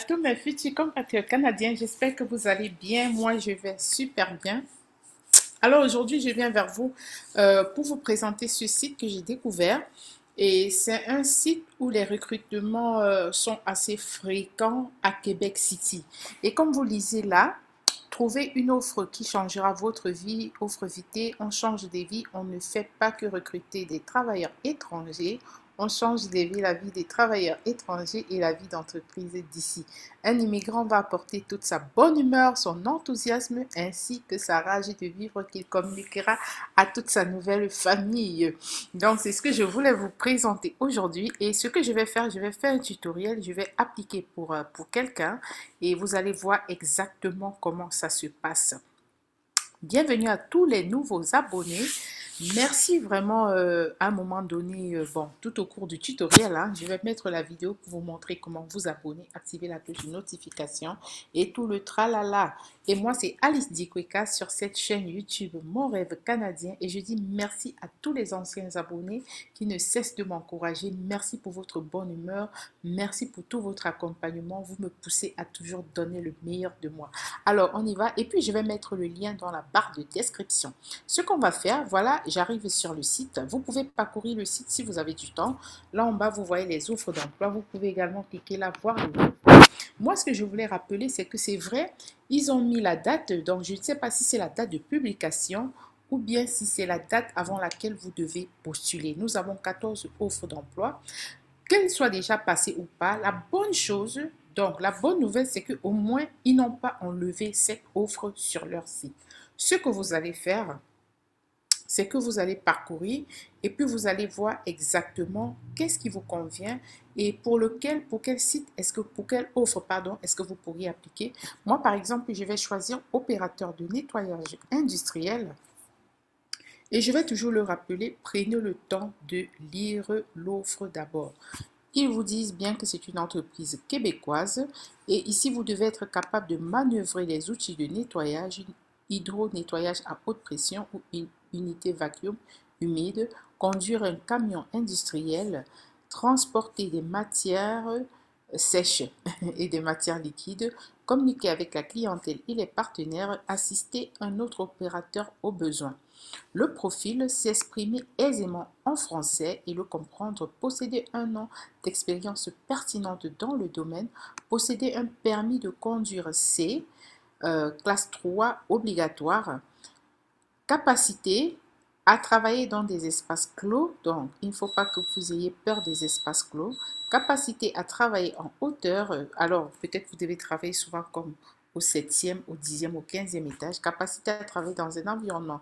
tous mes futurs compatriotes canadiens, j'espère que vous allez bien. Moi, je vais super bien. Alors aujourd'hui, je viens vers vous pour vous présenter ce site que j'ai découvert. Et c'est un site où les recrutements sont assez fréquents à Québec City. Et comme vous lisez là, trouvez une offre qui changera votre vie, offre Vité, on change des vies, on ne fait pas que recruter des travailleurs étrangers, on change des vies, la vie des travailleurs étrangers et la vie d'entreprise d'ici. Un immigrant va apporter toute sa bonne humeur, son enthousiasme ainsi que sa rage de vivre qu'il communiquera à toute sa nouvelle famille. Donc, c'est ce que je voulais vous présenter aujourd'hui. Et ce que je vais faire un tutoriel, je vais appliquer pour quelqu'un et vous allez voir exactement comment ça se passe. Bienvenue à tous les nouveaux abonnés. Merci vraiment à un moment donné, bon, tout au cours du tutoriel, hein, je vais mettre la vidéo pour vous montrer comment vous abonner, activer la cloche de notification et tout le tralala. Et moi, c'est Alice Dikweka sur cette chaîne YouTube Mon Rêve Canadien et je dis merci à tous les anciens abonnés qui ne cessent de m'encourager. Merci pour votre bonne humeur, merci pour tout votre accompagnement. Vous me poussez à toujours donner le meilleur de moi. Alors, on y va et puis je vais mettre le lien dans la barre de description. Ce qu'on va faire, voilà, j'arrive sur le site. Vous pouvez parcourir le site si vous avez du temps. Là en bas, vous voyez les offres d'emploi. Vous pouvez également cliquer là, voir les offres. Moi, ce que je voulais rappeler, c'est que c'est vrai, ils ont mis la date. Donc, je ne sais pas si c'est la date de publication ou bien si c'est la date avant laquelle vous devez postuler. Nous avons 14 offres d'emploi. Qu'elles soient déjà passées ou pas, la bonne chose, donc la bonne nouvelle, c'est qu'au moins, ils n'ont pas enlevé cette offre sur leur site. Ce que vous allez faire, c'est que vous allez parcourir et puis vous allez voir exactement qu'est-ce qui vous convient et pour quel site, pour quelle offre, pardon, est-ce que vous pourriez appliquer. Moi, par exemple, je vais choisir opérateur de nettoyage industriel et je vais toujours le rappeler, prenez le temps de lire l'offre d'abord. Ils vous disent bien que c'est une entreprise québécoise et ici vous devez être capable de manœuvrer les outils de nettoyage, hydro-nettoyage à haute pression ou une unité vacuum humide, conduire un camion industriel, transporter des matières sèches et des matières liquides, communiquer avec la clientèle et les partenaires, assister un autre opérateur au besoin. Le profil, s'exprimer aisément en français et le comprendre, posséder un an d'expérience pertinente dans le domaine, posséder un permis de conduire C, classe 3 obligatoire, capacité à travailler dans des espaces clos, donc il ne faut pas que vous ayez peur des espaces clos, capacité à travailler en hauteur, alors peut-être vous devez travailler souvent comme au 7e, au 10e, au 15e étage, capacité à travailler dans un environnement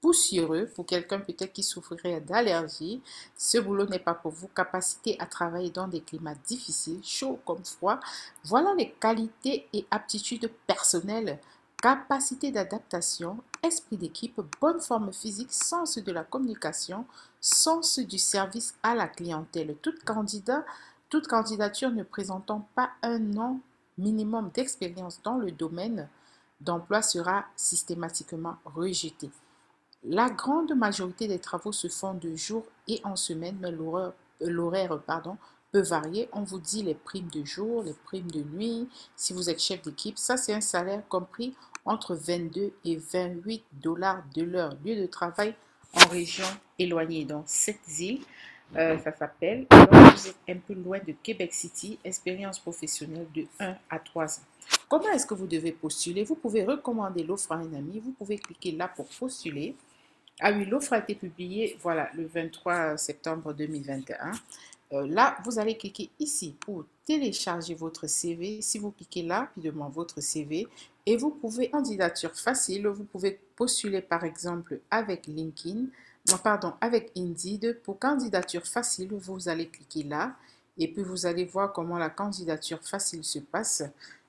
poussiéreux pour quelqu'un peut-être qui souffrirait d'allergie. Ce boulot n'est pas pour vous. Capacité à travailler dans des climats difficiles, chaud comme froid. Voilà les qualités et aptitudes personnelles. Capacité d'adaptation, esprit d'équipe, bonne forme physique, sens de la communication, sens du service à la clientèle. Toute candidature ne présentant pas un an minimum d'expérience dans le domaine d'emploi sera systématiquement rejetée. La grande majorité des travaux se font de jour et en semaine, mais l'horaire peut varier. On vous dit les primes de jour, les primes de nuit. Si vous êtes chef d'équipe, ça c'est un salaire compris entre 22 et 28 dollars de l'heure. Lieu de travail en région éloignée. Donc cette île, ça s'appelle. Alors vous êtes un peu loin de Québec City. Expérience professionnelle de 1 à 3 ans. Comment est-ce que vous devez postuler? Vous pouvez recommander l'offre à un ami. Vous pouvez cliquer là pour postuler. Ah oui, l'offre a été publiée, voilà, le 23 septembre 2021. Là, vous allez cliquer ici pour télécharger votre CV. Si vous cliquez là, rapidement votre CV, et vous pouvez, candidature facile, vous pouvez postuler par exemple avec LinkedIn, non, pardon, avec Indeed. Pour candidature facile, vous allez cliquer là, et puis vous allez voir comment la candidature facile se passe.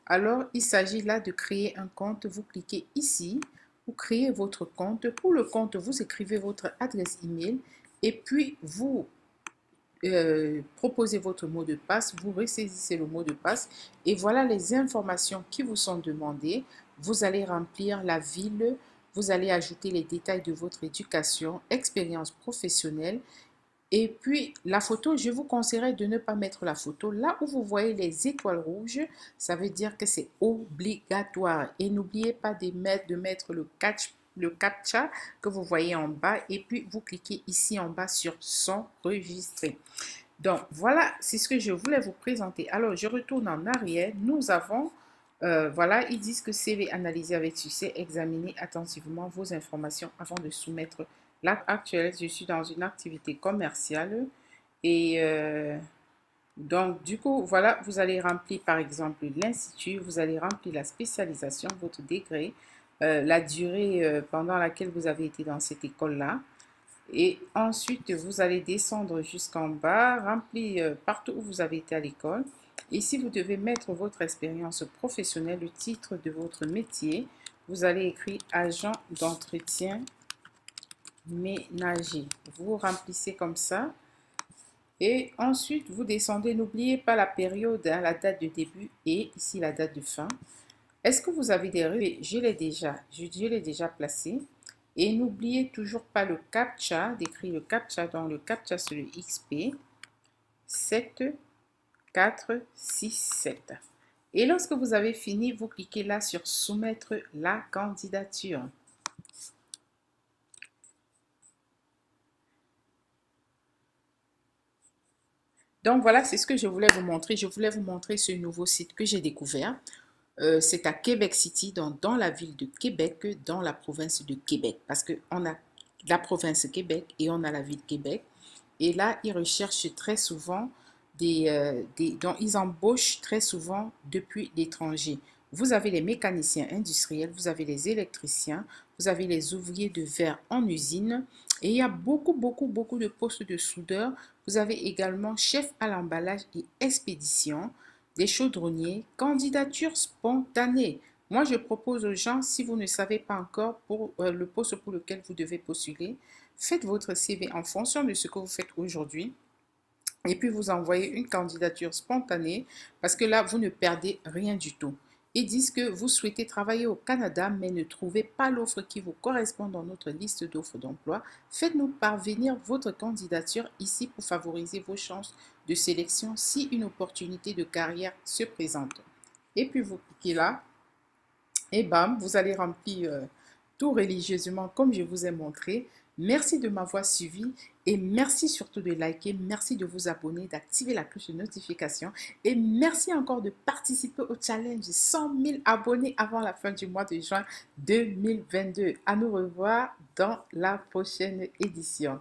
Alors, il s'agit là de créer un compte. Vous cliquez ici. Vous créez votre compte. Pour le compte, vous écrivez votre adresse email et puis vous proposez votre mot de passe, vous ressaisissez le mot de passe et voilà les informations qui vous sont demandées. Vous allez remplir la ville, vous allez ajouter les détails de votre éducation, expérience professionnelle Et puis, la photo, je vous conseillerais de ne pas mettre la photo là où vous voyez les étoiles rouges. Ça veut dire que c'est obligatoire. Et n'oubliez pas de mettre le captcha que vous voyez en bas. Et puis, vous cliquez ici en bas sur s'enregistrer. Donc, voilà, c'est ce que je voulais vous présenter. Alors, je retourne en arrière. Nous avons, voilà, ils disent que CV analysé avec succès, examinez attentivement vos informations avant de soumettre l'acte actuel. Je suis dans une activité commerciale et donc, du coup, voilà, vous allez remplir par exemple l'institut, vous allez remplir la spécialisation, votre degré, la durée pendant laquelle vous avez été dans cette école-là. Et ensuite, vous allez descendre jusqu'en bas, remplir partout où vous avez été à l'école. Ici, vous devez mettre votre expérience professionnelle, le titre de votre métier. Vous allez écrire agent d'entretien ménager. Vous remplissez comme ça. Et ensuite, vous descendez. N'oubliez pas la période, hein, la date de début et ici la date de fin. Est-ce que vous avez des rues? Je l'ai déjà placé. Et n'oubliez toujours pas le CAPTCHA, d'écrire le CAPTCHA. Dans le CAPTCHA, c'est le XP 7 4 6 7. Et lorsque vous avez fini, vous cliquez là sur soumettre la candidature. Donc voilà, c'est ce que je voulais vous montrer. Je voulais vous montrer ce nouveau site que j'ai découvert. C'est à Québec City, donc dans la ville de Québec, dans la province de Québec. Parce qu'on a la province Québec et on a la ville de Québec. Et là, ils recherchent très souvent donc ils embauchent très souvent depuis l'étranger. Vous avez les mécaniciens industriels, vous avez les électriciens, vous avez les ouvriers de verre en usine. Et il y a beaucoup de postes de soudeurs. Vous avez également chef à l'emballage et expédition, des chaudronniers, candidature spontanée. Moi, je propose aux gens, si vous ne savez pas encore pour le poste pour lequel vous devez postuler, faites votre CV en fonction de ce que vous faites aujourd'hui et puis vous envoyez une candidature spontanée parce que là, vous ne perdez rien du tout. Ils disent que vous souhaitez travailler au Canada mais ne trouvez pas l'offre qui vous correspond dans notre liste d'offres d'emploi. Faites-nous parvenir votre candidature ici pour favoriser vos chances de sélection si une opportunité de carrière se présente. Et puis vous cliquez là et bam, vous allez remplir tout religieusement comme je vous ai montré. Merci de m'avoir suivi et merci surtout de liker, merci de vous abonner, d'activer la cloche de notification et merci encore de participer au challenge 100 000 abonnés avant la fin du mois de juin 2022. À nous revoir dans la prochaine édition.